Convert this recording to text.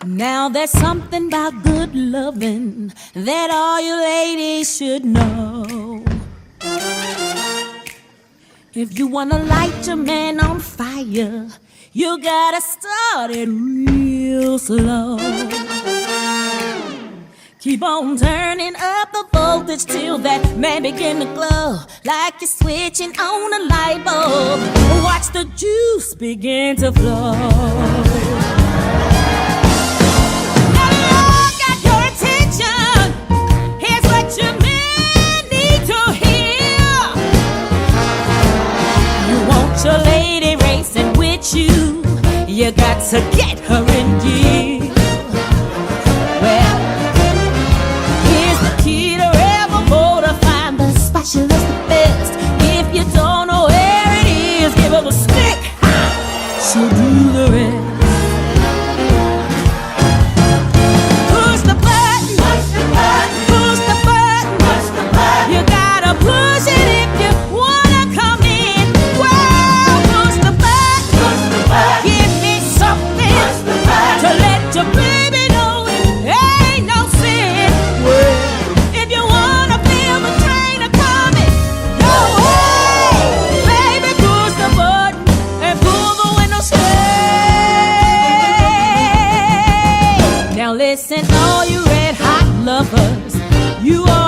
Now there's something about good loving that all you ladies should know. If you wanna light your man on fire, you gotta start it real slow. Keep on turning up the voltage till that man begin to glow, like you're switching on a light bulb. Watch the juice begin to flow. Your lady racing with you, you got to get her in gear. Well, here's the key to rebel motor, find the specialist the best. If you don't know where it is, give her the stick, she'll do the rest. Push the button, push the button, push the button, push the button. You gotta push it if you wanna come in. Give me something to let your baby know it ain't no sin. Well, if you wanna feel the train a-coming, go away. Baby, push the button and pull the window straight. Now listen, all you red hot lovers, you are